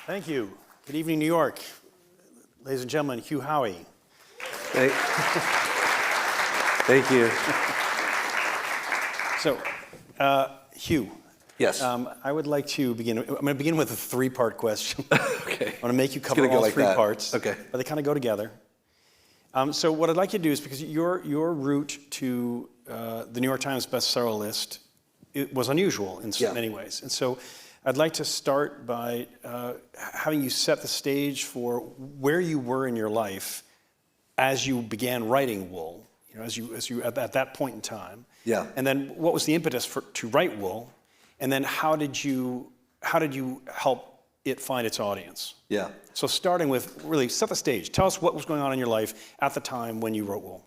Thank you. Good evening, New York. Ladies and gentlemen, Hugh Howey. Thank you. So, Hugh. Yes. I would like to begin. I'm going to begin with a three-part question. Okay. I'm going to make you cover all like three that. parts. Okay. But they kind of go together. So what I'd like you to do is, because your route to the New York Times-bestselling list, it was unusual in many ways. And so I'd like to start by having you set the stage for where you were in your life as you began writing Wool, as you at that point in time. Yeah. And then what was the impetus to write Wool? And then how did you help it find its audience? Yeah. So starting with, really set the stage. Tell us what was going on in your life at the time when you wrote Wool.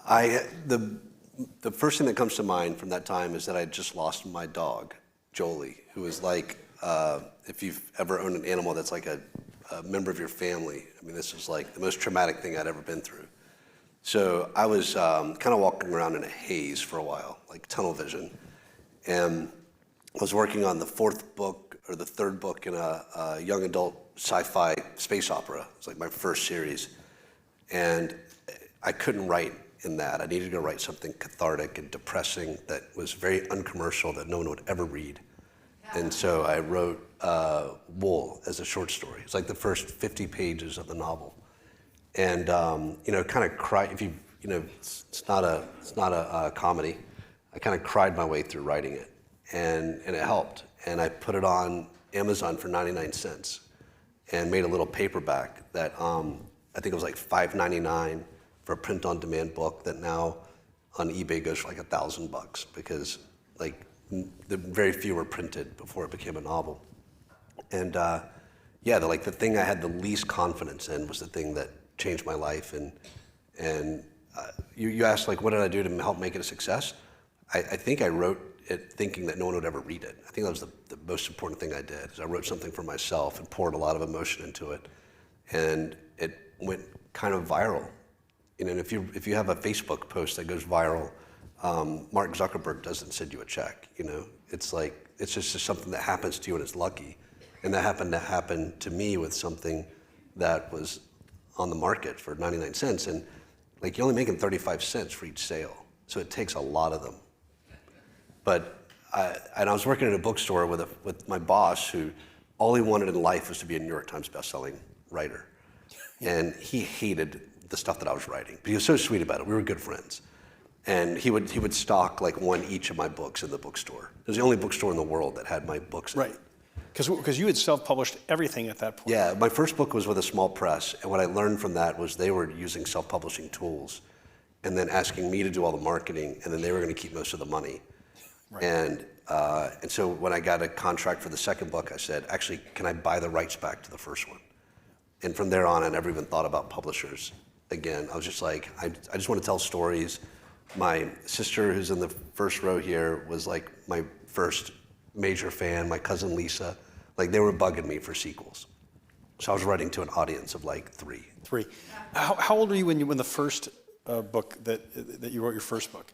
The first thing that comes to mind from that time is that I had just lost my dog, Jolie, who was like, if you've ever owned an animal that's like a member of your family, I mean, this was like the most traumatic thing I'd ever been through. So I was kind of walking around in a haze for a while, like tunnel vision. And I was working on the third book in a young adult sci-fi space opera. It was like my first series. And I couldn't write in that. I needed to write something cathartic and depressing that was very uncommercial, that no one would ever read. And so I wrote Wool as a short story. It's like the first 50 pages of the novel. And kind of cried. It's not a comedy. I kind of cried my way through writing it, and it helped. And I put it on Amazon for 99 cents, and made a little paperback that I think it was like $5.99 for a print-on-demand book that now on eBay goes for like $1,000 because like the very few were printed before it became a novel. And the thing I had the least confidence in was the thing that changed my life. And you asked like, what did I do to help make it a success? I think I wrote it thinking that no one would ever read it. I think that was the most important thing I did. Is I wrote something for myself and poured a lot of emotion into it, and it went kind of viral. And if you have a Facebook post that goes viral, Mark Zuckerberg doesn't send you a check. It's like it's just something that happens to you and it's lucky, and that happened to happen to me with something that was on the market for 99 cents, and like you're only making 35 cents for each sale, so it takes a lot of them. But I was working at a bookstore with my boss, who all he wanted in life was to be a New York Times bestselling writer, and he hated the stuff that I was writing. But he was so sweet about it. We were good friends, and he would stock like one each of my books in the bookstore. It was the only bookstore in the world that had my books in it. Right. Because you had self-published everything at that point. Yeah, my first book was with a small press, and what I learned from that was they were using self-publishing tools and then asking me to do all the marketing, and then they were going to keep most of the money. Right. And so when I got a contract for the second book, I said, actually, can I buy the rights back to the first one? And from there on, I never even thought about publishers again. I was just like, I just want to tell stories. My sister, who's in the first row here, was like my first major fan. My cousin Lisa, like they were bugging me for sequels. So I was writing to an audience of like three. How old were you when the first book that you wrote your first book?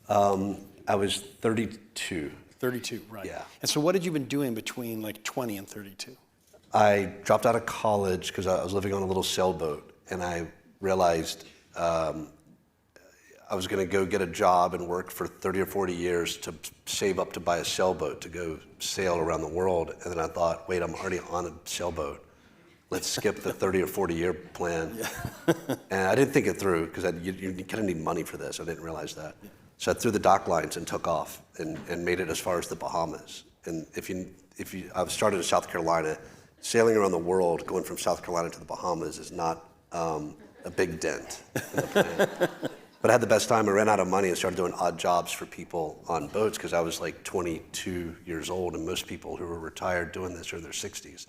I was 32. 32, right. Yeah. And so what had you been doing between like 20 and 32? I dropped out of college because I was living on a little sailboat, and I realized I was going to go get a job and work for 30 or 40 years to save up to buy a sailboat to go sail around the world. And then I thought, wait, I'm already on a sailboat. Let's skip the 30 or 40 year plan. Yeah. And I didn't think it through because you kind of need money for this. I didn't realize that. Yeah. So I threw the dock lines and took off and made it as far as the Bahamas. And I started in South Carolina. Sailing around the world, going from South Carolina to the Bahamas is not a big dent in the plan. But I had the best time. I ran out of money and started doing odd jobs for people on boats because I was like 22 years old, and most people who were retired doing this are in their 60s.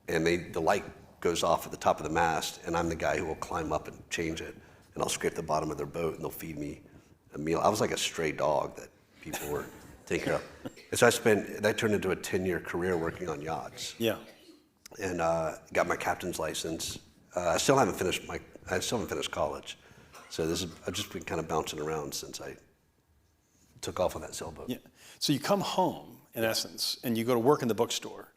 And the light goes off at the top of the mast, and I'm the guy who will climb up and change it, and I'll scrape the bottom of their boat, and they'll feed me a meal. I was like a stray dog that people were taking care of. And so that turned into a 10-year career working on yachts. Yeah. And got my captain's license. I still haven't finished college. So I've just been kind of bouncing around since I took off on that sailboat. Yeah. So you come home, in essence, and you go to work in the bookstore.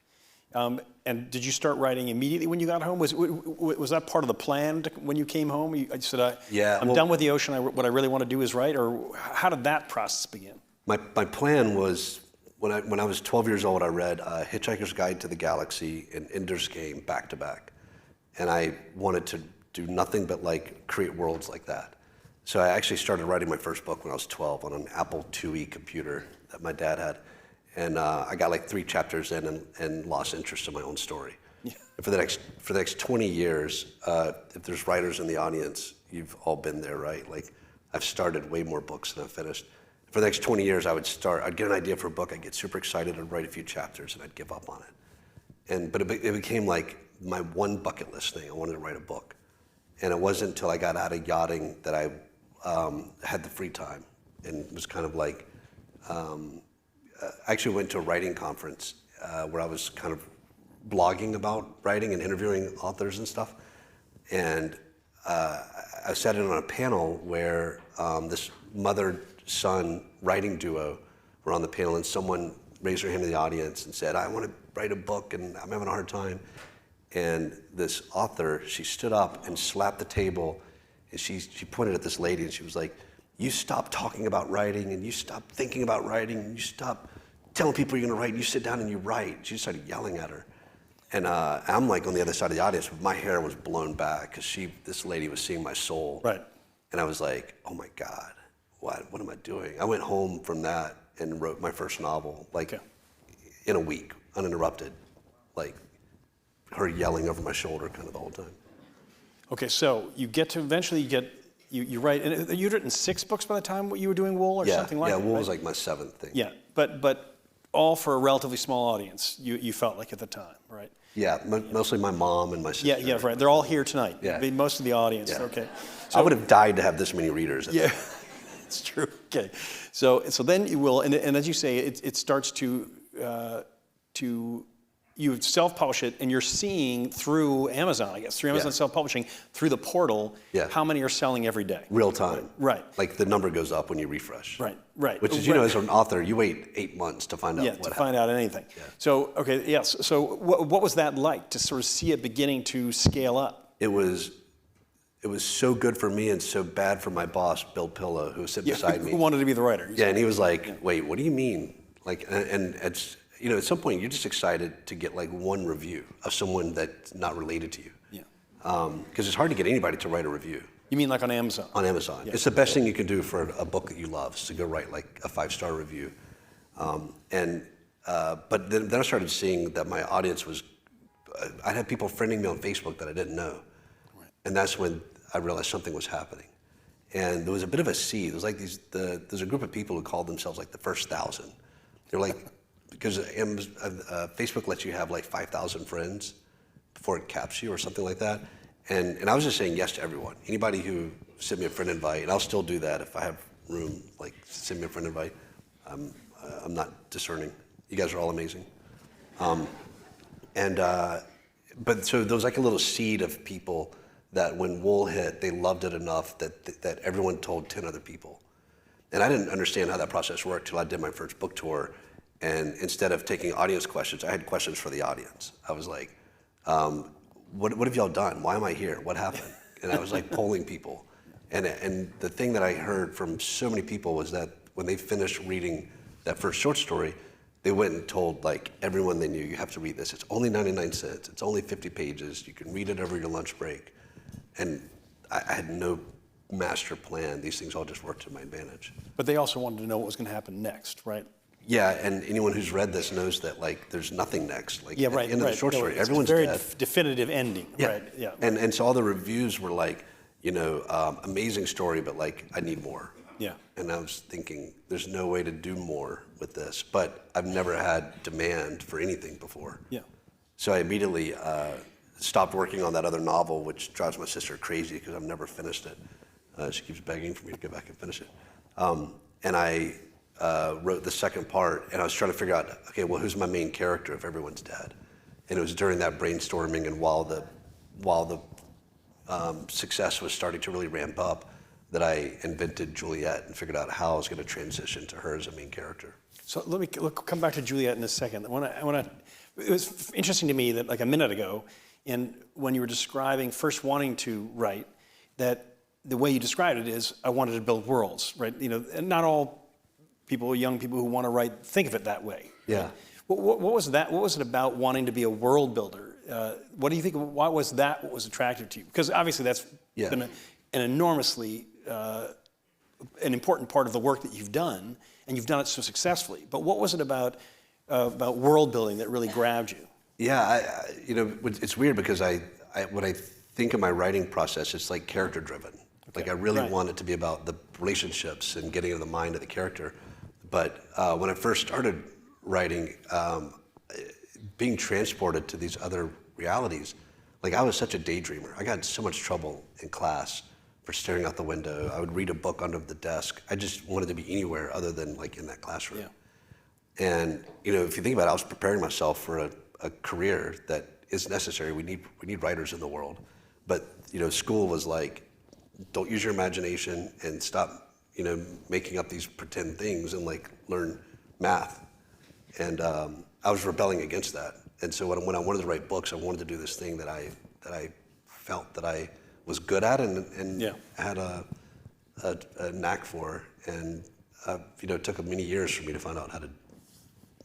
And did you start writing immediately when you got home? Was that part of the plan when you came home? You said, I'm done with the ocean. What I really want to do is write? Or how did that process begin? My plan was, when I was 12 years old, I read Hitchhiker's Guide to the Galaxy and Ender's Game back to back. And I wanted to do nothing but like create worlds like that. So I actually started writing my first book when I was 12 on an Apple IIe computer that my dad had. And I got like 3 chapters in and lost interest in my own story. Yeah. And for the next 20 years, if there's writers in the audience, you've all been there, right? Like I've started way more books than I've finished. For the next 20 years, I'd get an idea for a book, I'd get super excited, I'd write a few chapters, and I'd give up on it. But it became like my one bucket list thing. I wanted to write a book. And it wasn't until I got out of yachting that I had the free time, and was kind of like, I actually went to a writing conference where I was kind of blogging about writing and interviewing authors and stuff. And I sat in on a panel where this mother-son writing duo were on the panel, and someone raised their hand in the audience and said, I want to write a book and I'm having a hard time. And this author, she stood up and slapped the table, and she pointed at this lady and she was like, you stop talking about writing, and you stop thinking about writing, and you stop telling people you're gonna write, and you sit down and you write. She started yelling at her. And I'm like on the other side of the audience, but my hair was blown back because this lady was seeing my soul. Right. And I was like, oh my God, what am I doing? I went home from that and wrote my first novel, like in a week, uninterrupted, like her yelling over my shoulder kind of the whole time. Okay, so you you write, and you'd written 6 books by the time you were doing Wool or something like that? Yeah, Wool was like my 7th thing. Yeah, but all for a relatively small audience, you felt like at the time, right? Yeah, mostly my mom and my sister. Yeah, right. They're all here tonight. Yeah. Most of the audience, okay. So, I would have died to have this many readers. Yeah, it's true. Okay, so then you will, and as you say, it starts to you self-publish it, and you're seeing through Amazon, I guess, through Amazon self-publishing, through the portal, how many are selling every day. Real time. Right. Like the number goes up when you refresh. Right. Which is, as an author, you wait 8 months to find out what happened. Find out anything. Yeah. So, okay, yes. So what was that like to sort of see it beginning to scale up? It was so good for me and so bad for my boss, Bill Pillow, who was sitting beside me. Who wanted to be the writer. Yeah, and he was like, wait, what do you mean? Like, and it's, at some point you're just excited to get like one review of someone that's not related to you. Yeah. Because it's hard to get anybody to write a review. You mean like on Amazon? On Amazon. Yeah. It's the best thing you can do for a book that you love, is to go write like a 5-star review. But then I started seeing that my audience was, I'd have people friending me on Facebook that I didn't know. Right. And that's when I realized something was happening. And there was a bit of a seed. There was like there's a group of people who called themselves like the first 1,000. They're like, because Facebook lets you have like 5,000 friends before it caps you or something like that. And I was just saying yes to everyone. Anybody who sent me a friend invite, and I'll still do that if I have room, like send me a friend invite. I'm not discerning. You guys are all amazing. But so there was like a little seed of people that when Wool hit, they loved it enough that everyone told 10 other people. And I didn't understand how that process worked till I did my first book tour. And instead of taking audience questions, I had questions for the audience. I was like, what have y'all done? Why am I here? What happened? And I was like polling people. And the thing that I heard from so many people was that when they finished reading that first short story, they went and told like everyone they knew, you have to read this. It's only 99 cents. It's only 50 pages. You can read it over your lunch break. And I had no master plan. These things all just worked to my advantage. But they also wanted to know what was going to happen next, right? Yeah, and anyone who's read this knows that like there's nothing next. Like at the end of the short story, everyone's dead. It's a very definitive ending. Yeah. Right. Yeah. And so all the reviews were like, amazing story, but like I need more. Yeah. And I was thinking, there's no way to do more with this. But I've never had demand for anything before. Yeah. So I immediately stopped working on that other novel, which drives my sister crazy because I've never finished it. She keeps begging for me to go back and finish it. And I wrote the second part, and I was trying to figure out, okay, well, who's my main character if everyone's dead? And it was during that brainstorming and while the success was starting to really ramp up that I invented Juliet and figured out how I was going to transition to her as a main character. So let me come back to Juliet in a second. I want to it was interesting to me that like a minute ago, and when you were describing first wanting to write, that the way you described it is I wanted to build worlds, right? You know, and not all people, young people who want to write, think of it that way. Yeah. Right? What was that? What was it about wanting to be a world builder? What do you think? Why was that what was attractive to you? Because obviously that's been an enormously an important part of the work that you've done, and you've done it so successfully. But what was it about world building that really grabbed you? Yeah, you know, it's weird because when I think of my writing process, it's like character driven. Like I really want it to be about the relationships and getting into the mind of the character. But when I first started writing, being transported to these other realities, like I was such a daydreamer. I got in so much trouble in class for staring out the window. I would read a book under the desk. I just wanted to be anywhere other than like in that classroom. Yeah. And you know, if you think about it, I was preparing myself for a career that is necessary. We need writers in the world. But you know, school was like, don't use your imagination and stop, you know, making up these pretend things and like learn math. And I was rebelling against that. And so when I wanted to write books, I wanted to do this thing that I felt that I was good at and had a knack for. And you know, it took many years for me to find out how to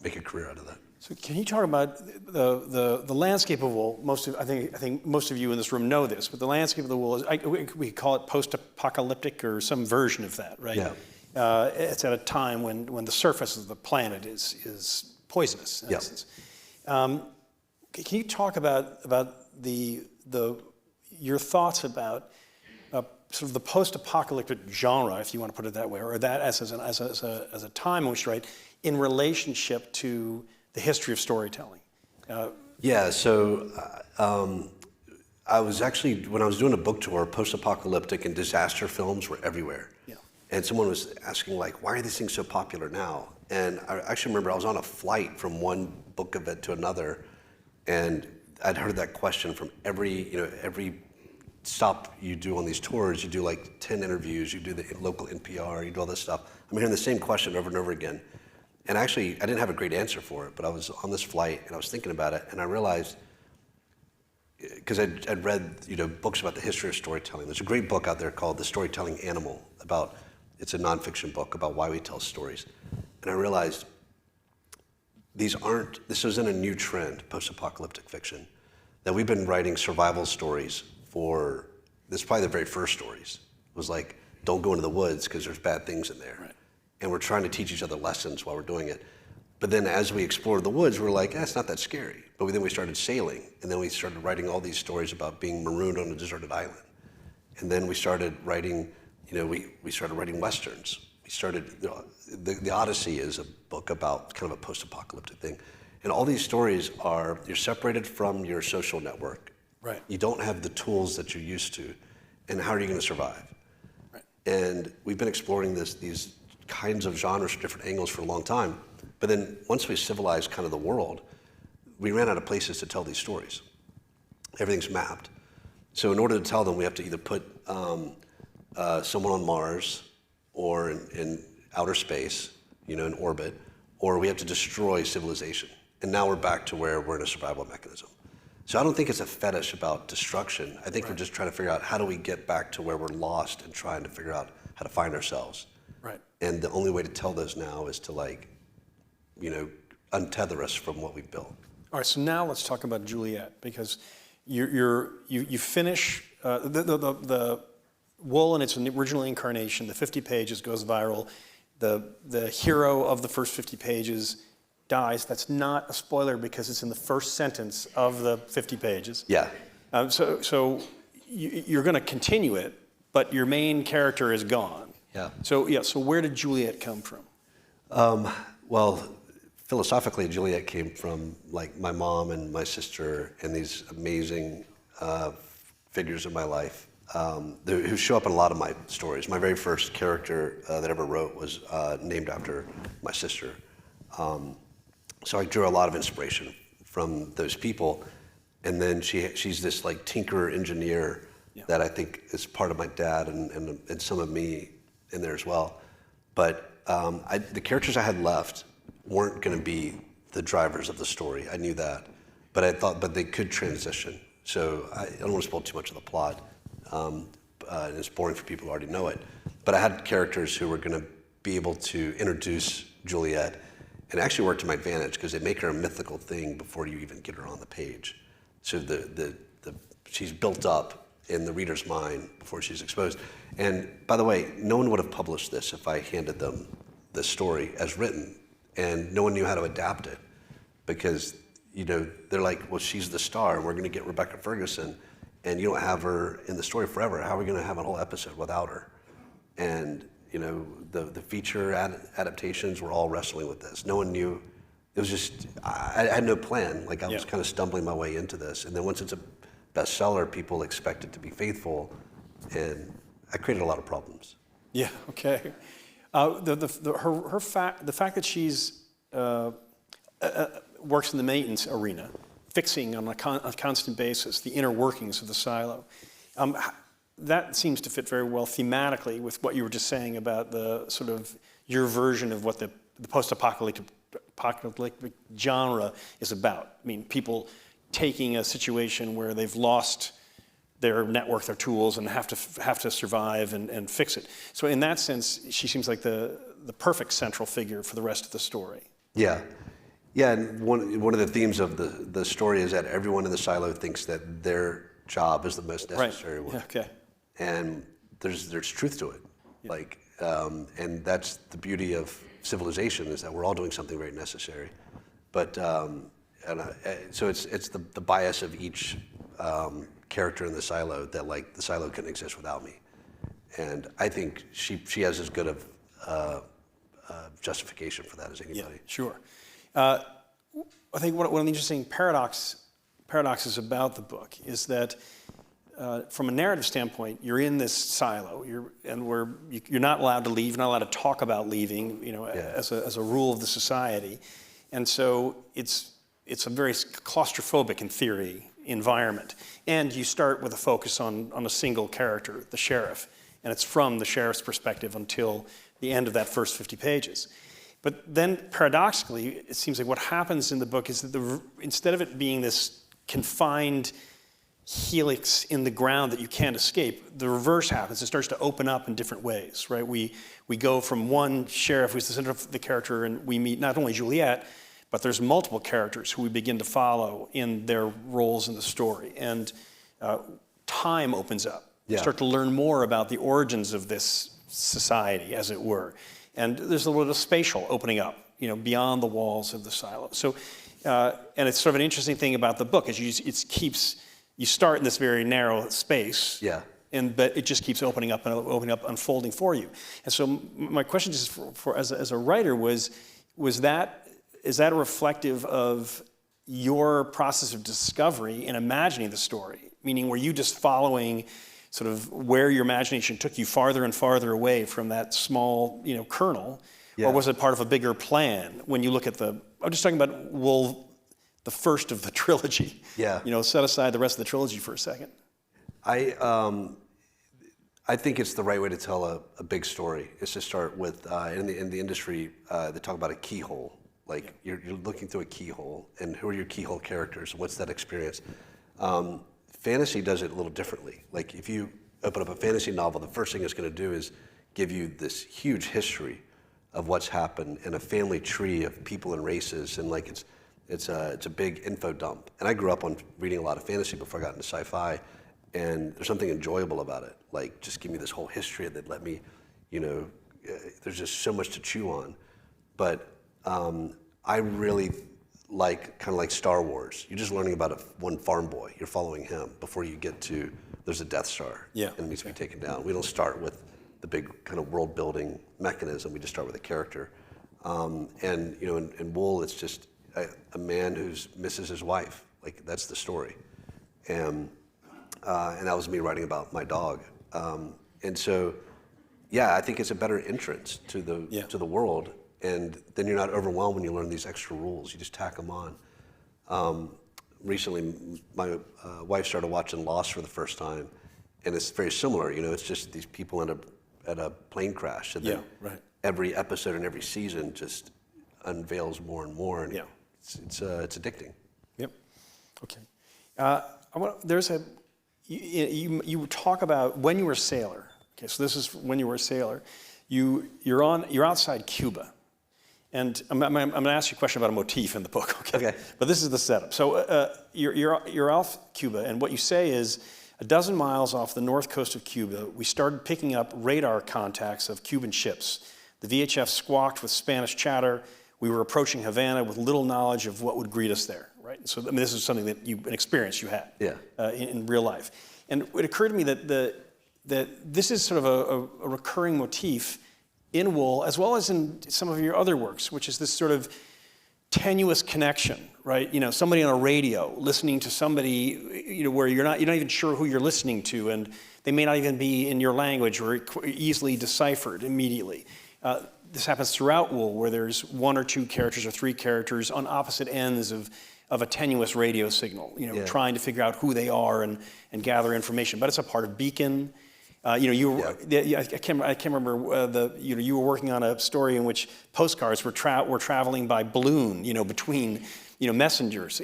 make a career out of that. So can you talk about the landscape of wool? I think most of you in this room know this, but the landscape of the wool is we call it post-apocalyptic or some version of that, right? Yeah. It's at a time when the surface of the planet is poisonous in essence. Can you talk about your thoughts about sort of the post-apocalyptic genre, if you want to put it that way, or that as a time in which to write in relationship to the history of storytelling? Yeah, so I was actually, when I was doing a book tour, post-apocalyptic and disaster films were everywhere. Yeah. And someone was asking, like, why are these things so popular now? And I actually remember I was on a flight from one book event to another, and I'd heard that question from every stop you do on these tours. You do like 10 interviews, you do the local NPR, you do all this stuff. I'm hearing the same question over and over again. And actually, I didn't have a great answer for it, but I was on this flight and I was thinking about it, and I realized, because I'd read books about the history of storytelling. There's a great book out there called The Storytelling Animal it's a nonfiction book about why we tell stories. And I realized this isn't a new trend, post-apocalyptic fiction, that we've been writing survival stories this is probably the very first stories. It was like, don't go into the woods because there's bad things in there. Right. And we're trying to teach each other lessons while we're doing it. But then as we explored the woods, we're like, it's not that scary. But then we started sailing, and then we started writing all these stories about being marooned on a deserted island. And then we started writing, we started writing Westerns. We started, the Odyssey is a book about kind of a post-apocalyptic thing. And all these stories you're separated from your social network. Right. You don't have the tools that you're used to. And how are you going to survive? Right. And we've been exploring these kinds of genres from different angles for a long time. But then once we civilized kind of the world, we ran out of places to tell these stories. Everything's mapped. So in order to tell them, we have to either put someone on Mars or in outer space, in orbit, or we have to destroy civilization. And now we're back to where we're in a survival mechanism. So I don't think it's a fetish about destruction. I think we're just trying to figure out how do we get back to where we're lost and trying to figure out how to find ourselves. Right. And the only way to tell those now is to untether us from what we've built. All right, so now let's talk about Juliet, because you finish the Wool in its original incarnation, the 50 pages goes viral. The hero of the first 50 pages dies. That's not a spoiler because it's in the first sentence of the 50 pages. Yeah. So you're going to continue it, but your main character is gone. Yeah. So where did Juliet come from? Well, philosophically, Juliet came from like my mom and my sister and these amazing figures in my life who show up in a lot of my stories. My very first character that I ever wrote was named after my sister. So I drew a lot of inspiration from those people. And then she's this like tinkerer engineer that I think is part of my dad and some of me in there as well. But the characters I had left weren't going to be the drivers of the story. I knew that, but they could transition. So I don't want to spoil too much of the plot. And it's boring for people who already know it. But I had characters who were going to be able to introduce Juliet, and it actually worked to my advantage because they make her a mythical thing before you even get her on the page. So she's built up in the reader's mind before she's exposed. And by the way, no one would have published this if I handed them the story as written, and no one knew how to adapt it because they're like, well, she's the star, and we're going to get Rebecca Ferguson, and you don't have her in the story forever. How are we going to have a whole episode without her? And the feature adaptations were all wrestling with this. No one knew. It was just I had no plan. Like I was kind of stumbling my way into this, and then once it's a bestseller, people expect it to be faithful, and I created a lot of problems. Yeah. Okay. The fact that she's works in the maintenance arena, fixing on a constant basis the inner workings of the silo. That seems to fit very well thematically with what you were just saying about the sort of your version of what the post-apocalyptic genre is about. I mean, people taking a situation where they've lost their network, their tools, and have to survive and fix it. So in that sense, she seems like the perfect central figure for the rest of the story. Yeah. Yeah, and one of the themes of the story is that everyone in the silo thinks that their job is the most necessary one. Yeah, okay. And there's truth to it. Yeah. And that's the beauty of civilization, is that we're all doing something very necessary. But so it's the bias of each character in the silo that the silo couldn't exist without me. And I think she has as good of justification for that as anybody. Yeah, sure. I think one of the interesting paradoxes about the book is that from a narrative standpoint, you're in this silo, you're not allowed to leave, you're not allowed to talk about leaving, as a rule of the society, and so it's a very claustrophobic, in theory, environment. And you start with a focus on a single character, the sheriff, and it's from the sheriff's perspective until the end of that first 50 pages. But then, paradoxically, it seems like what happens in the book is that instead of it being this confined helix in the ground that you can't escape, the reverse happens. It starts to open up in different ways, right? We go from one sheriff who's the center of the character, and we meet not only Juliet, but there's multiple characters who we begin to follow in their roles in the story. And time opens up. Yeah. You start to learn more about the origins of this society, as it were. And there's a little spatial opening up, beyond the walls of the silo. So, and it's sort of an interesting thing about the book is you start in this very narrow space, yeah, but it just keeps opening up, unfolding for you. And so my question just as a writer is that reflective of your process of discovery in imagining the story? Meaning, were you just following sort of where your imagination took you farther and farther away from that small, kernel, yeah, or was it part of a bigger plan? When you look at I'm just talking about the first of the trilogy. Yeah. Set aside the rest of the trilogy for a second. I think it's the right way to tell a big story. Is to start with in the industry they talk about a keyhole. Like you're looking through a keyhole, and who are your keyhole characters? What's that experience? Fantasy does it a little differently. Like if you open up a fantasy novel, the first thing it's going to do is give you this huge history of what's happened and a family tree of people and races, and it's a big info dump. And I grew up on reading a lot of fantasy before I got into sci-fi, and there's something enjoyable about it. Like just give me this whole history that let me, there's just so much to chew on. But I really kind of like Star Wars. You're just learning about one farm boy. You're following him before you get to there's a Death Star. Yeah. And it needs to be taken down. We don't start with the big kind of world building mechanism. We just start with a character. And in Wool, it's just a man who misses his wife. Like that's the story. And that was me writing about my dog. And so, yeah, I think it's a better entrance to the world. And then you're not overwhelmed when you learn these extra rules. You just tack them on. Recently, my wife started watching Lost for the first time, and it's very similar. It's just these people at a plane crash. And then every episode and every season just unveils more and more. And it's addicting. Yep. Okay. You talk about when you were a sailor. Okay, so this is when you were a sailor. You're outside Cuba, and I'm going to ask you a question about a motif in the book. Okay. But this is the setup. So you're off Cuba, and what you say is, a dozen miles off the north coast of Cuba, we started picking up radar contacts of Cuban ships. The VHF squawked with Spanish chatter. We were approaching Havana with little knowledge of what would greet us there. Right. So this is something that an experience you had in real life. And it occurred to me that this is sort of a recurring motif in Wool, as well as in some of your other works, which is this sort of tenuous connection, right? Somebody on a radio listening to somebody, where you're not even sure who you're listening to, and they may not even be in your language or easily deciphered immediately. This happens throughout Wool, where there's one or two characters or three characters on opposite ends of a tenuous radio signal, trying to figure out who they are and gather information. But it's a part of Beacon. I can't remember you were working on a story in which postcards were traveling by balloon, between messengers,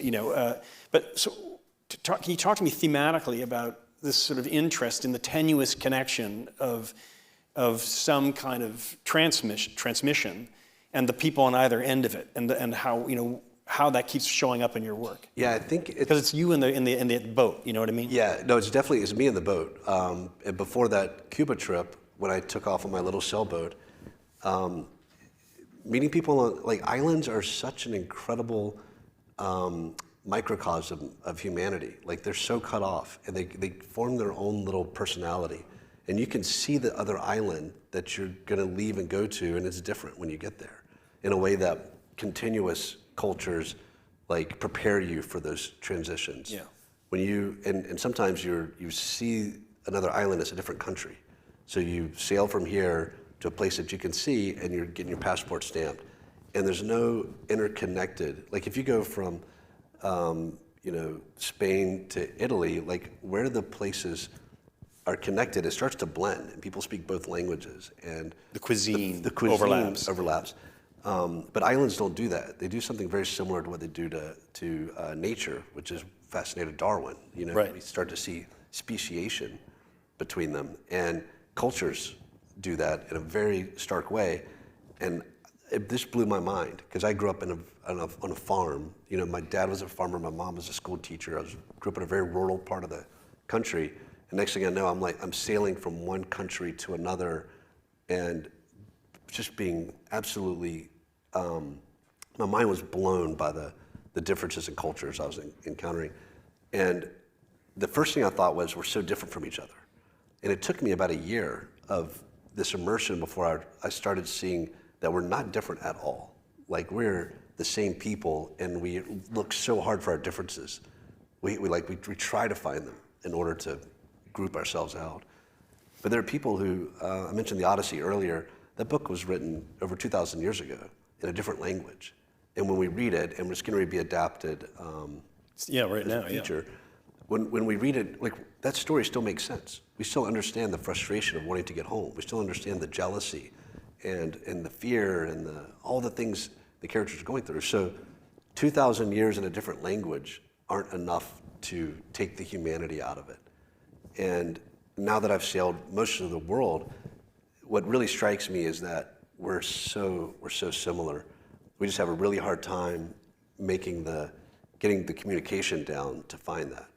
But so, can you talk to me thematically about this sort of interest in the tenuous connection of some kind of transmission and the people on either end of it, and how that keeps showing up in your work? Yeah, I think because it's you in the boat. You know what I mean? Yeah, no, it's me in the boat. And before that Cuba trip, when I took off on my little sailboat, meeting people on islands are such an incredible microcosm of humanity. They're so cut off, and they form their own little personality. And you can see the other island that you're going to leave and go to, and it's different when you get there, in a way that continuous cultures prepare you for those transitions. Yeah. When and sometimes you see another island as a different country. So you sail from here to a place that you can see, and you're getting your passport stamped. And there's no interconnected, if you go from Spain to Italy, where the places are connected, it starts to blend, and people speak both languages, and the cuisine overlaps. But islands don't do that. They do something very similar to what they do to nature, which is fascinated Darwin. Right. We start to see speciation between them, and cultures do that in a very stark way. And this blew my mind, because I grew up on a farm. My dad was a farmer, my mom was a school teacher. I grew up in a very rural part of the country. And next thing I know, I'm sailing from one country to another, and just being absolutely, my mind was blown by the differences in cultures I was encountering. And the first thing I thought was, we're so different from each other. And it took me about a year of this immersion before I started seeing that we're not different at all. We're the same people, and we look so hard for our differences. We try to find them in order to group ourselves out. But there are people who, I mentioned the Odyssey earlier, that book was written over 2,000 years ago in a different language. And when we read it, and it's going to be adapted right now, feature, when we read it, that story still makes sense. We still understand the frustration of wanting to get home. We still understand the jealousy and the fear and all the things the characters are going through. So 2,000 years in a different language aren't enough to take the humanity out of it. And now that I've sailed most of the world, what really strikes me is that we're so similar. We just have a really hard time getting the communication down to find that.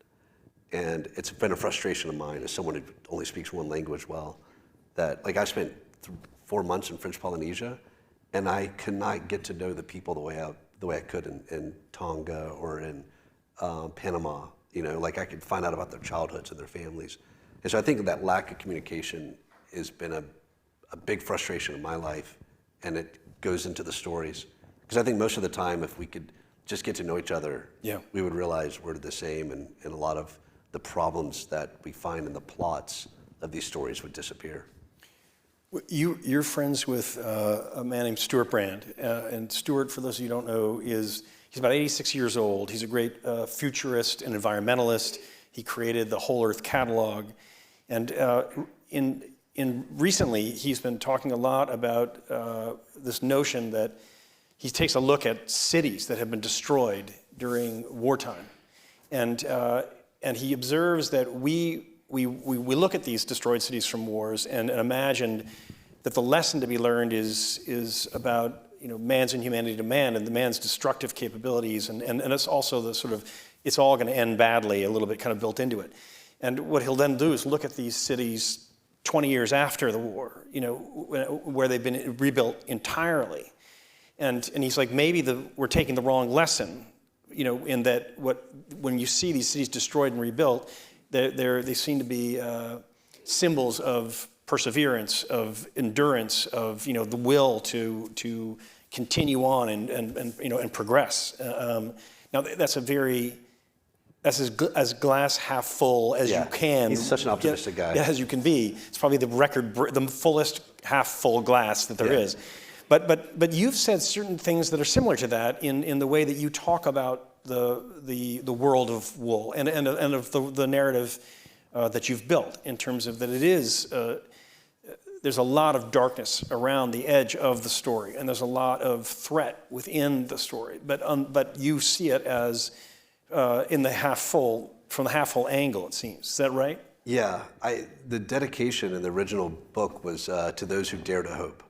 And it's been a frustration of mine as someone who only speaks one language well, that I spent 4 months in French Polynesia, and I could not get to know the people the way I could in Tonga or in Panama. I could find out about their childhoods and their families. And so I think that lack of communication has been a big frustration in my life, and it goes into the stories. Because I think most of the time, if we could just get to know each other, we would realize we're the same, and a lot of the problems that we find in the plots of these stories would disappear. You're friends with a man named Stuart Brand, and Stuart, for those of you who don't know, he's about 86 years old. He's a great futurist and environmentalist. He created the Whole Earth Catalog, and recently he's been talking a lot about this notion that he takes a look at cities that have been destroyed during wartime, and he observes that we look at these destroyed cities from wars and imagine that the lesson to be learned is about man's inhumanity to man and the man's destructive capabilities, and it's also the sort of it's all going to end badly a little bit kind of built into it. And what he'll then do is look at these cities 20 years after the war, where they've been rebuilt entirely, and he's like, maybe we're taking the wrong lesson, in that when you see these cities destroyed and rebuilt, they seem to be symbols of perseverance, of endurance, of the will to continue on and progress. Now that's as glass half full as you can. He's such an optimistic guy. Yeah, as you can be. It's probably the fullest half full glass that there is. But you've said certain things that are similar to that in the way that you talk about the world of wool and of the narrative that you've built, in terms of that it is. There's a lot of darkness around the edge of the story, and there's a lot of threat within the story. But you see it as in the half full, from the half full angle, it seems. Is that right? Yeah. The dedication in the original book was to those who dare to hope,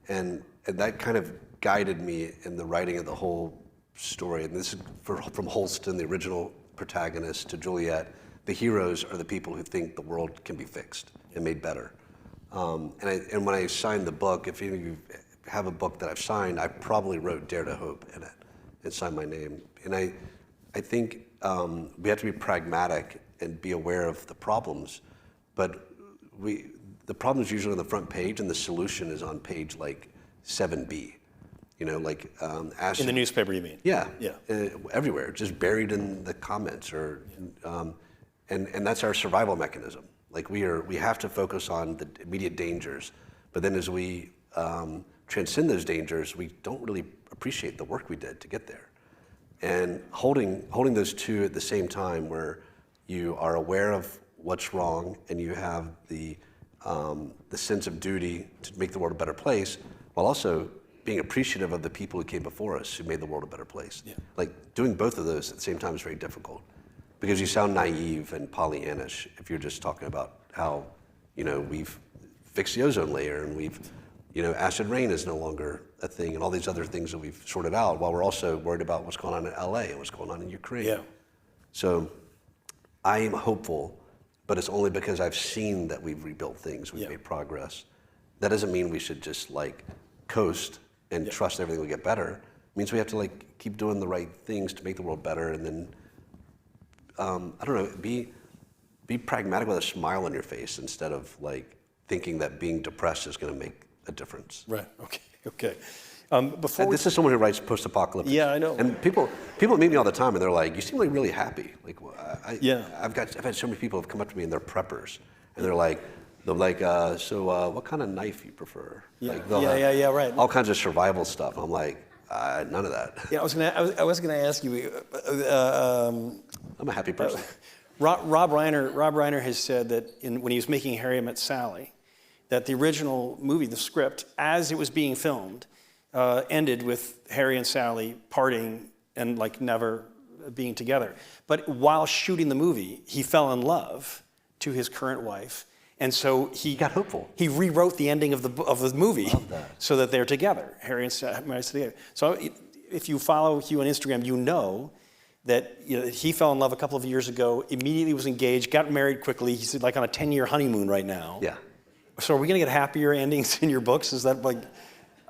and that kind of guided me in the writing of the whole story. And this is from Holston, the original protagonist, to Juliet. The heroes are the people who think the world can be fixed and made better. And when I signed the book, if any of you have a book that I've signed, I probably wrote "Dare to Hope" in it and signed my name. And I think we have to be pragmatic and be aware of the problems, but the problem is usually on the front page, and the solution is on page like 7B. In the newspaper, you mean? Yeah. Everywhere, just buried in the comments, and that's our survival mechanism. Like we have to focus on the immediate dangers, but then as we transcend those dangers, we don't really appreciate the work we did to get there. And holding those two at the same time, where you are aware of what's wrong and you have the sense of duty to make the world a better place, while also being appreciative of the people who came before us who made the world a better place. Yeah. Like doing both of those at the same time is very difficult, because you sound naive and Pollyannish if you're just talking about how we've fixed the ozone layer and we've acid rain is no longer a thing, and all these other things that we've sorted out, while we're also worried about what's going on in LA and what's going on in Ukraine. Yeah. So I am hopeful, but it's only because I've seen that we've rebuilt things, we've made progress. That doesn't mean we should just coast and trust everything will get better. It means we have to keep doing the right things to make the world better, and then I don't know, be pragmatic with a smile on your face instead of thinking that being depressed is going to make a difference. Right. Okay. This is someone who writes post-apocalyptic. Yeah, I know. And people meet me all the time, and they're like, "You seem really happy." I've had so many people have come up to me and they're preppers, and they're like, "So what kind of knife you prefer?" Yeah, right. All kinds of survival stuff. I'm like, none of that. Yeah, I was gonna ask you. I'm a happy person. Rob Reiner has said that when he was making Harry Met Sally, that the original movie, the script, as it was being filmed, ended with Harry and Sally parting and never being together. But while shooting the movie, he fell in love to his current wife, and so he got hopeful. He rewrote the ending of the movie so that they're together, Harry and Sally together. So if you follow Hugh on Instagram, you know that he fell in love a couple of years ago, immediately was engaged, got married quickly. He's on a 10-year honeymoon right now. Yeah. So are we going to get happier endings in your books? Is that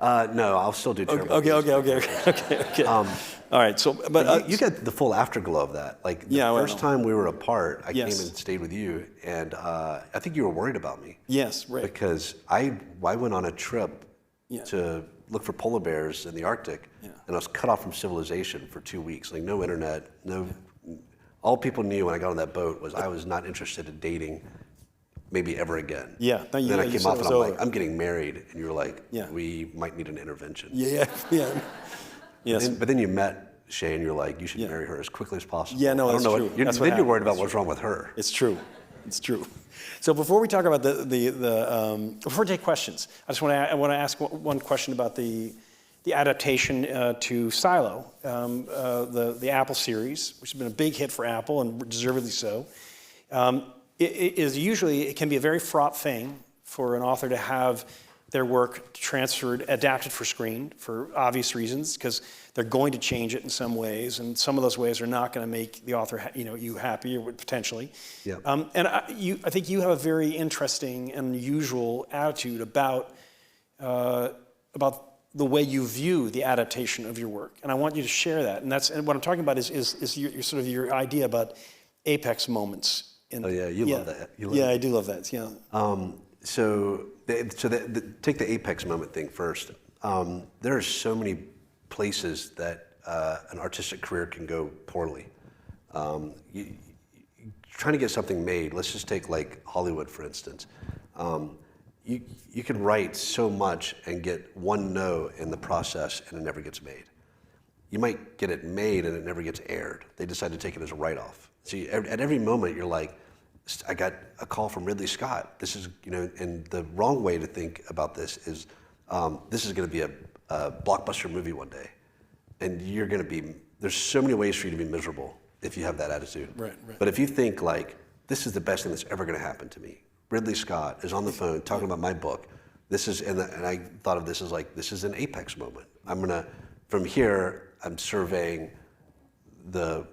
No, I'll still do terrible. Okay. All right. So, but you get the full afterglow of that. First time we were apart, I came and stayed with you, and I think you were worried about me. Yes, right. Because I went on a trip to look for polar bears in the Arctic, and I was cut off from civilization for 2 weeks. No internet, all people knew when I got on that boat was I was not interested in dating maybe ever again. Yeah. Then I came off and I'm like, I'm getting married, and you were like, we might need an intervention. Yeah. Yes. But then you met Shay, and you're like, you should marry her as quickly as possible. Yeah, no, that's true. Then you're worried about what's wrong with her. It's true. So before we talk about before we take questions, I want to ask one question about the the adaptation to Silo, the Apple series, which has been a big hit for Apple and deservedly so. It can be a very fraught thing for an author to have their work transferred, adapted for screen for obvious reasons, because they're going to change it in some ways, and some of those ways are not going to make the author, you happy, or potentially. Yeah. And I think you have a very interesting and unusual attitude about the way you view the adaptation of your work, and I want you to share that. And what I'm talking about is your sort of your idea about apex moments. Oh yeah, you love that. I do love that. Yeah. Take the apex moment thing first. There are so many places that an artistic career can go poorly. Trying to get something made, let's just take like Hollywood, for instance. You can write so much and get one no in the process and it never gets made. You might get it made and it never gets aired. They decide to take it as a write-off. So at every moment you're like, I got a call from Ridley Scott. This is, and the wrong way to think about this is going to be a blockbuster movie one day. And you're going to be, there's so many ways for you to be miserable if you have that attitude. Right. But if you think like, this is the best thing that's ever going to happen to me. Ridley Scott is on the phone talking about my book. This is, and I thought of this as like, this is an apex moment. From here, I'm surveying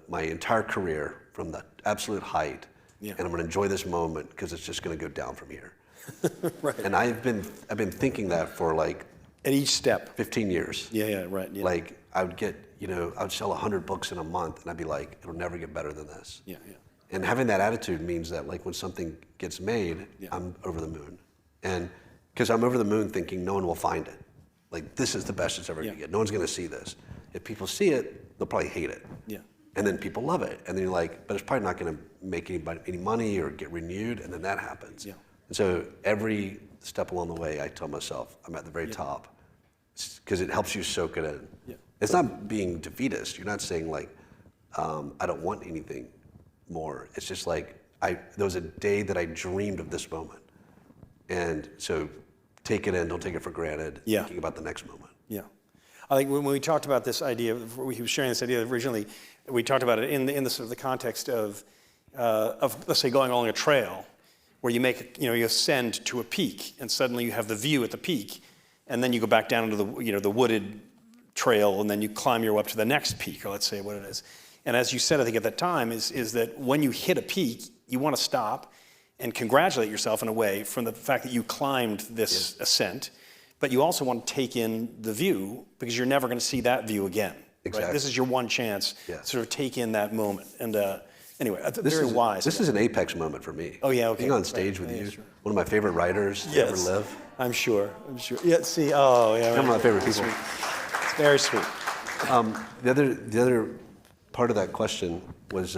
my entire career from the absolute height. Yeah. And I'm going to enjoy this moment because it's just going to go down from here. Right. And I've been thinking that for like at each step 15 years. Yeah, right. Yeah. Like I would get, I would sell 100 books in a month, and I'd be like, it'll never get better than this. Yeah. And having that attitude means that like when something gets made, I'm over the moon, and because I'm over the moon thinking no one will find it. Like this is the best it's ever going to get. No one's going to see this. If people see it, they'll probably hate it. Yeah. And then people love it, and then you're like, but it's probably not going to make any money or get renewed, and then that happens. Yeah. And so every step along the way, I tell myself I'm at the very top, because it helps you soak it in. Yeah. It's not being defeatist. You're not saying like, I don't want anything more. It's just like there was a day that I dreamed of this moment, and so take it in. Don't take it for granted. Yeah. Thinking about the next moment. Yeah. I think when we talked about this idea, he was sharing this idea originally, we talked about it in the sort of the context of let's say going along a trail where you make, you ascend to a peak and suddenly you have the view at the peak, and then you go back down into the wooded trail, and then you climb your way up to the next peak, or let's say what it is. And as you said, I think at that time, is that when you hit a peak, you want to stop and congratulate yourself in a way from the fact that you climbed this ascent, but you also want to take in the view because you're never going to see that view again. Exactly. Right? This is your one chance to sort of take in that moment. And anyway, this very wise. This is an apex moment for me. Oh, yeah, okay. Being on stage with you, one of my favorite writers to ever live. I'm sure. Yeah, see, oh, yeah. One of my favorite people. It's very sweet. The other part of that question was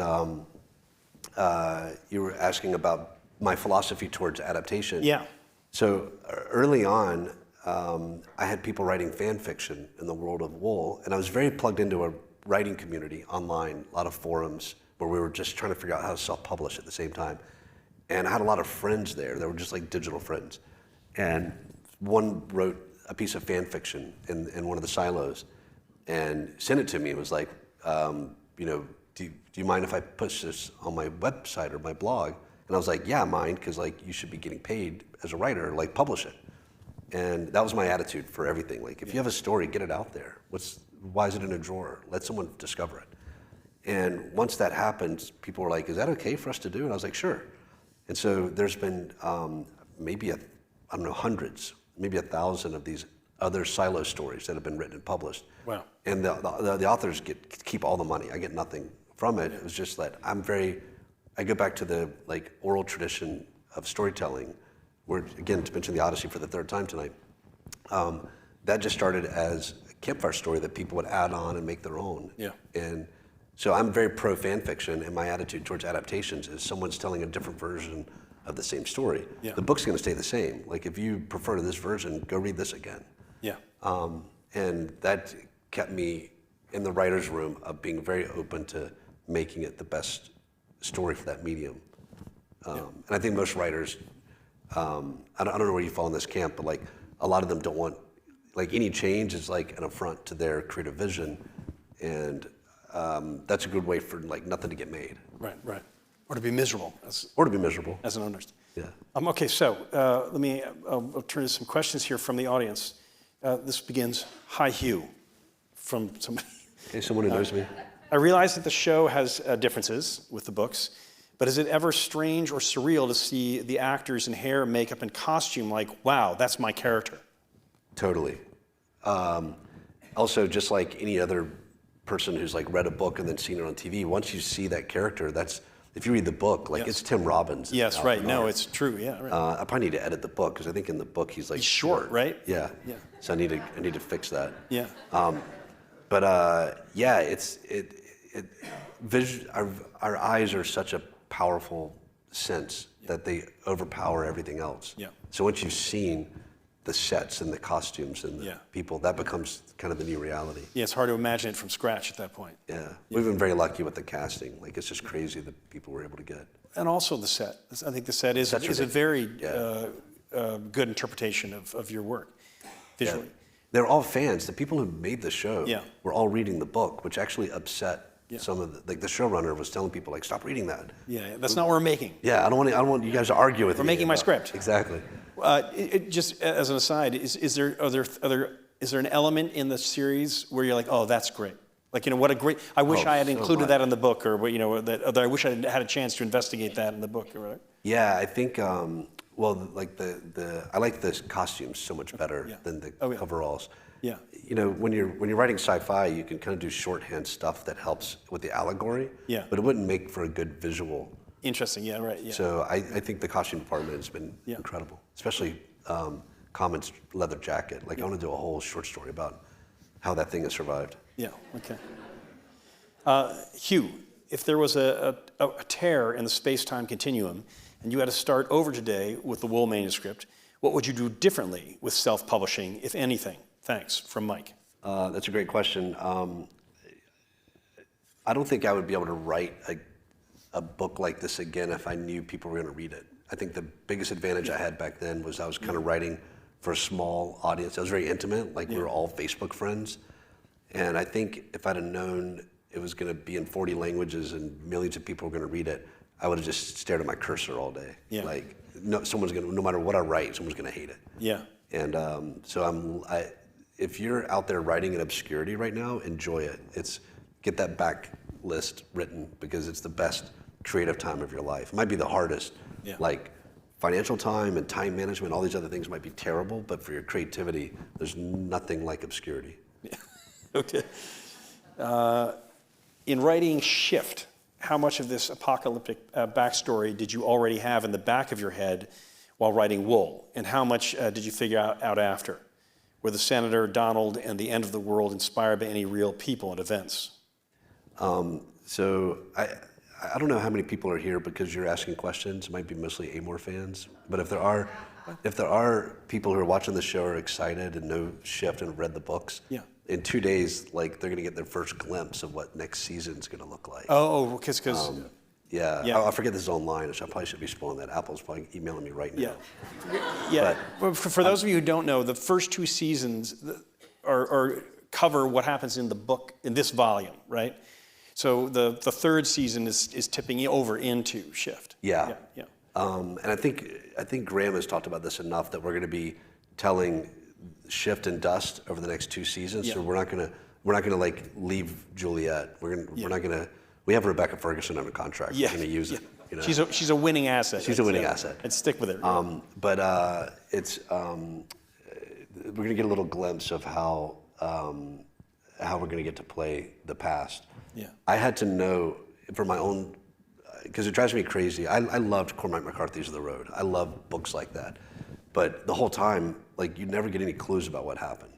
you were asking about my philosophy towards adaptation. Yeah. So early on, I had people writing fan fiction in the world of Wool, and I was very plugged into a writing community online, a lot of forums where we were just trying to figure out how to self-publish at the same time. And I had a lot of friends there. They were just like digital friends. And one wrote a piece of fan fiction in one of the silos and sent it to me. It was like, do you mind if I push this on my website or my blog? And I was like, yeah, mind, because like you should be getting paid as a writer, like publish it. And that was my attitude for everything. Like, if you have a story, get it out there. Why is it in a drawer? Let someone discover it. And once that happened, people were like, is that okay for us to do? And I was like, sure. And so there's been maybe, hundreds, maybe 1,000 of these other silo stories that have been written and published. Wow. And the authors keep all the money. I get nothing from it. It was just that I go back to the like oral tradition of storytelling, where, again, to mention the Odyssey for the third time tonight, that just started as a campfire story that people would add on and make their own. Yeah. And so I'm very pro fan fiction, and my attitude towards adaptations is someone's telling a different version of the same story. Yeah. The book's going to stay the same. Like, if you prefer this version, go read this again. Yeah. And that kept me in the writer's room of being very open to making it the best story for that medium. And I think most writers, I don't know where you fall in this camp, but like a lot of them don't want, like any change is like an affront to their creative vision, and that's a good way for like nothing to get made. Right, right. Or to be miserable. Or to be miserable. As an artist. Yeah. Okay, so let me I'll turn to some questions here from the audience. This begins, hi Hugh, from somebody. Okay, someone who knows me. I realize that the show has differences with the books, but is it ever strange or surreal to see the actors in hair, makeup, and costume like, wow, that's my character? Totally. Also, just like any other person who's like read a book and then seen it on TV, once you see that character, that's, if you read the book, like it's Tim Robbins. Yes, right. No, it's true. Yeah, right. I probably need to edit the book because I think in the book he's like He's short, right? Yeah. Yeah. So I need to fix that. Yeah. Yeah, our eyes are such a powerful sense that they overpower everything else. Yeah. So once you've seen the sets and the costumes and the people, that becomes kind of the new reality. Yeah, it's hard to imagine it from scratch at that point. Yeah. We've been very lucky with the casting. Like, it's just crazy that people were able to get. And also the set. I think the set is a very good interpretation of your work visually. Yeah. They're all fans. The people who made the show were all reading the book, which actually upset some of the showrunner was telling people, like, stop reading that. Yeah, that's not what we're making. Yeah, I don't want you guys to argue with me. We're making my script. Exactly. Just as an aside, is there an element in the series where you're like, oh, that's great? Like, what a great, I wish I had included that in the book, or, that I wish I had a chance to investigate that in the book, or whatever. Yeah, I think, like I like the costumes so much better than the coveralls. Yeah. When you're writing sci-fi, you can kind of do shorthand stuff that helps with the allegory. Yeah. But it wouldn't make for a good visual. Interesting. Yeah. Right. Yeah. So I think the costume department has been incredible, especially Common's leather jacket. Like I want to do a whole short story about how that thing has survived. Yeah. Okay. Hugh, if there was a tear in the space-time continuum, and you had to start over today with the Wool manuscript, what would you do differently with self-publishing, if anything? Thanks, from Mike. That's a great question. I don't think I would be able to write a book like this again if I knew people were going to read it. I think the biggest advantage I had back then was I was kind of writing for a small audience. I was very intimate, like we were all Facebook friends. And I think if I'd have known it was going to be in 40 languages and millions of people were going to read it, I would have just stared at my cursor all day. Yeah. Like, someone's going to, no matter what I write, someone's going to hate it. Yeah. And if you're out there writing in obscurity right now, enjoy it. Get that backlist written because it's the best creative time of your life. It might be the hardest. Yeah. Like financial time and time management, all these other things might be terrible, but for your creativity, there's nothing like obscurity. Yeah. Okay. In writing Shift, how much of this apocalyptic backstory did you already have in the back of your head while writing Wool? And how much did you figure out after? Were the Senator, Donald, and the end of the world inspired by any real people and events? So I don't know how many people are here because you're asking questions. It might be mostly Amor fans. But if there are people who are watching the show are excited and know Shift and have read the books, in 2 days, like they're going to get their first glimpse of what next season's going to look like. Oh, because I forget this is online, so I probably should be spoiling that. Apple's probably emailing me right now. Yeah. But for those of you who don't know, the first 2 seasons cover what happens in the book in this volume, right? So the third season is tipping over into Shift. Yeah. And I think Graham has talked about this enough that we're going to be telling Shift and Dust over the next 2 seasons. So we're not gonna like leave Juliet. We're not gonna. We have Rebecca Ferguson under contract. We're gonna use it. She's a winning asset. She's a winning asset. And stick with it. But we're gonna get a little glimpse of how we're gonna get to play the past. Yeah. I had to know for my own, because it drives me crazy. I loved Cormac McCarthy's The Road. I love books like that. But the whole time, like, you never get any clues about what happened.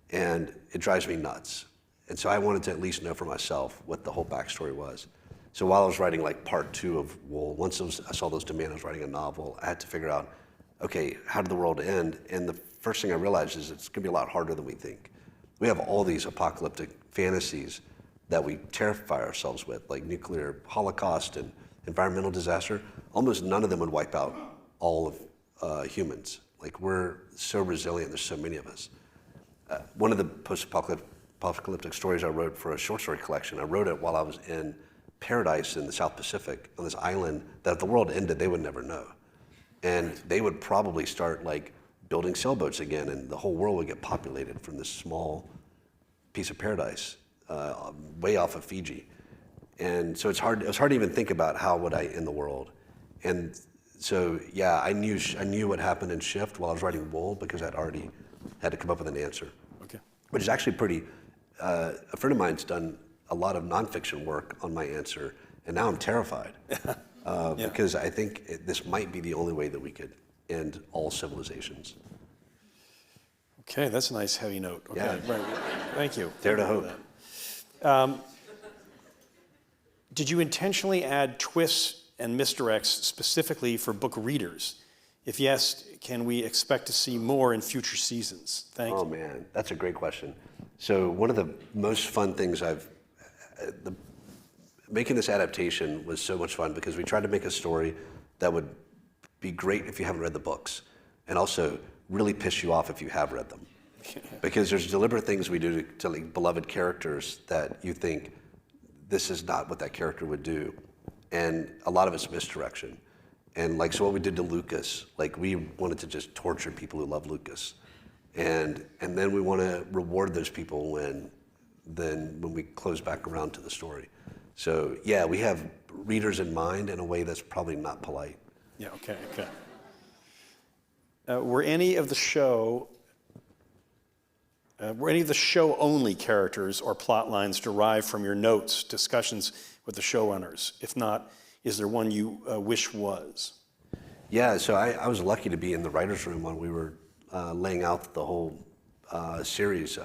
And it drives me nuts. And so I wanted to at least know for myself what the whole backstory was. So while I was writing like part 2 of Wool, once I saw those demands, I was writing a novel, I had to figure out, okay, how did the world end? And the first thing I realized is it's gonna be a lot harder than we think. We have all these apocalyptic fantasies that we terrify ourselves with, like nuclear holocaust and environmental disaster. Almost none of them would wipe out all of humans. Like, we're so resilient, there's so many of us. one of the post-apocalyptic stories I wrote for a short story collection, I wrote it while I was in paradise in the South Pacific on this island that if the world ended, they would never know. And they would probably start like building sailboats again, and the whole world would get populated from this small piece of paradise way off of Fiji. And so it was hard to even think about how would I end the world. And so, yeah, I knew what happened in Shift while I was writing Wool because I'd already had to come up with an answer. Okay. Which is actually pretty, a friend of mine's done a lot of nonfiction work on my answer, and now I'm terrified because I think this might be the only way that we could end all civilizations. Okay, that's a nice heavy note. Okay, Yeah. right. Thank you. Dare to hope. Did you intentionally add twists and misdirects specifically for book readers? If yes, can we expect to see more in future seasons? Thank you. Oh man, that's a great question. So one of the most fun things making this adaptation was so much fun because we tried to make a story that would be great if you haven't read the books, and also really piss you off if you have read them. Because there's deliberate things we do to like beloved characters that you think, this is not what that character would do. And a lot of it's misdirection. And like, so what we did to Lucas, like we wanted to just torture people who love Lucas. And then we want to reward those people when we close back around to the story. So yeah, we have readers in mind in a way that's probably not polite. Yeah, okay. Were any of the show only characters or plot lines derived from your notes, discussions with the showrunners? If not, is there one you wish was? Yeah, so I was lucky to be in the writer's room when we were laying out the whole series.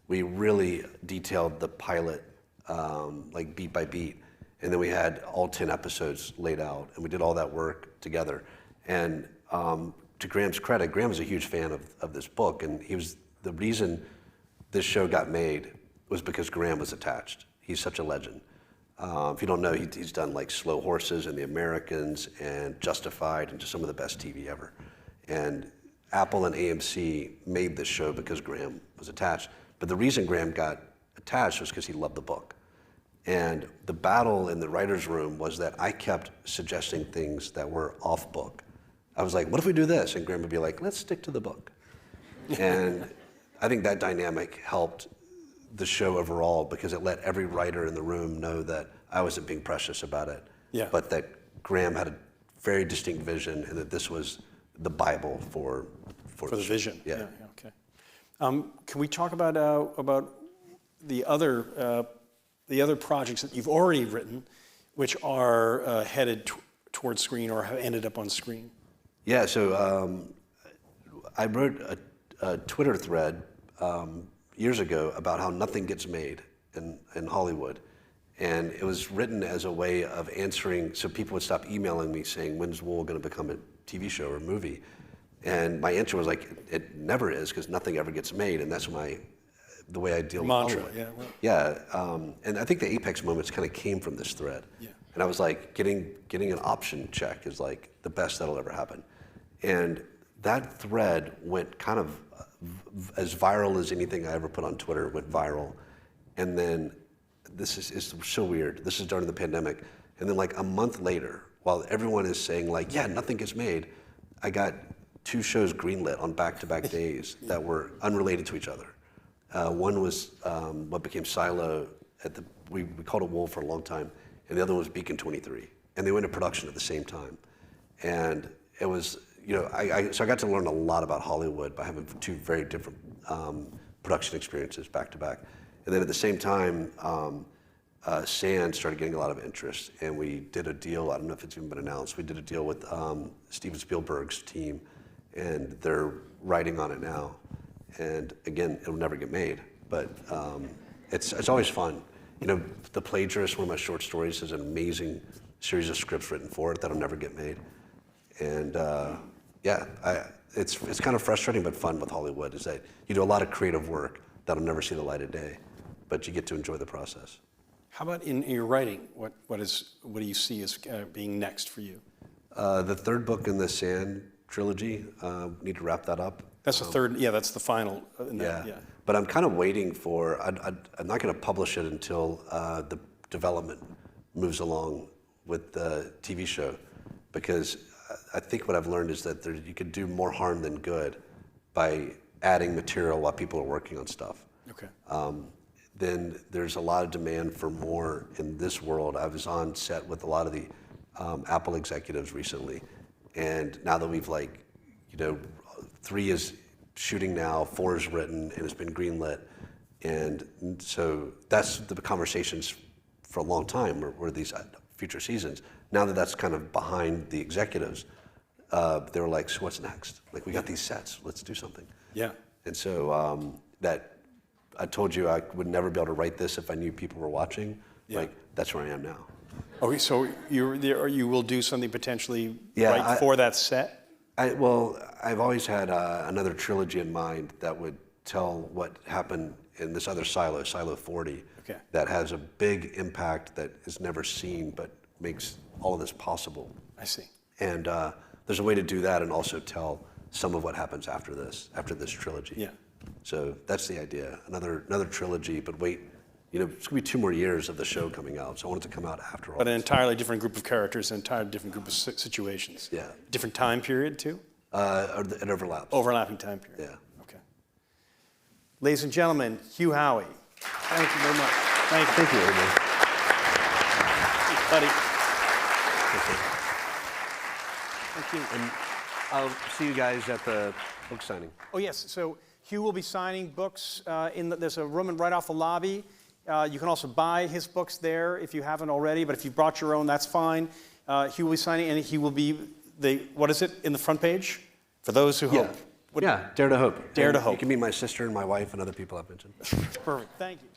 We really detailed the pilot, like beat by beat, and then we had all 10 episodes laid out, and we did all that work together. And to Graham's credit, Graham was a huge fan of this book, and the reason this show got made was because Graham was attached. He's such a legend. If you don't know, he's done like Slow Horses and The Americans and Justified and just some of the best TV ever. And Apple and AMC made this show because Graham was attached. But the reason Graham got attached was because he loved the book. And the battle in the writer's room was that I kept suggesting things that were off book. I was like, what if we do this? And Graham would be like, let's stick to the book. And I think that dynamic helped the show overall because it let every writer in the room know that I wasn't being precious about it, but that Graham had a very distinct vision and that this was the Bible for the vision. Yeah. Okay. Can we talk about the other projects that you've already written, which are headed towards screen or have ended up on screen? Yeah. So I wrote a Twitter thread years ago about how nothing gets made in Hollywood. And it was written as a way of answering, so people would stop emailing me saying, when's Wool going to become a TV show or a movie? And my answer was like, it never is, because nothing ever gets made, and that's the way I deal with mantra, Hollywood. yeah. And I think the apex moments kind of came from this thread. Yeah. And I was like, getting an option check is like the best that'll ever happen. And that thread went kind of as viral as anything I ever put on Twitter went viral. And then this is so weird. This is during the pandemic. And then like a month later, while everyone is saying like, yeah, nothing gets made, I got 2 shows greenlit on back-to-back days that were unrelated to each other. One was what became Silo we called it Wool for a long time, and the other one was Beacon 23. And they went into production at the same time. And it was, so I got to learn a lot about Hollywood by having 2 very different production experiences back to back. And then at the same time, Sand started getting a lot of interest, and we did a deal. I don't know if it's even been announced. We did a deal with Steven Spielberg's team, and they're writing on it now. And again, it'll never get made, but it's always fun. The Plagiarist, one of my short stories, has an amazing series of scripts written for it that'll never get made. And it's kind of frustrating but fun with Hollywood is that you do a lot of creative work that'll never see the light of day, but you get to enjoy the process. How about in your writing? What do you see as being next for you? The 3rd book in the Sand trilogy, need to wrap that up. That's the third. Yeah, that's the final. Yeah. But I'm kind of waiting for. I'm not going to publish it until the development moves along with the TV show, because I think what I've learned is that you can do more harm than good by adding material while people are working on stuff. Okay. Then there's a lot of demand for more in this world. I was on set with a lot of the Apple executives recently, and now that we've 3 is shooting now, 4 is written, and it's been greenlit, and so that's the conversations for a long time were these future seasons. Now that that's kind of behind the executives, they were like, so what's next? Like, we got these sets, let's do something. Yeah. And so that I told you I would never be able to write this if I knew people were watching. Yeah. Like, that's where I am now. Okay, so you will do something potentially Yeah, for that set? I've always had another trilogy in mind that would tell what happened in this other silo, Silo 40, Okay. that has a big impact that is never seen but makes all of this possible. I see. And there's a way to do that and also tell some of what happens after this trilogy. Yeah. So that's the idea. Another trilogy, but wait, it's going to be 2 more years of the show coming out, so I want it to come out after all. But an entirely different group of characters, an entirely different group of situations. Yeah. Different time period, too? It overlaps. Overlapping time period. Yeah. Okay. Ladies and gentlemen, Hugh Howey. Thank you very much. Thank you. Thank you, everybody. Buddy. Thank you. And I'll see you guys at the book signing. Oh, yes. So Hugh will be signing books. There's a room right off the lobby. You can also buy his books there if you haven't already, but if you brought your own, that's fine. Hugh will be signing, and he will be what is it, in the front page? For those who hope. Yeah, Dare to Hope. Dare to Hope. You can meet my sister and my wife and other people I've mentioned. Perfect. Thank you.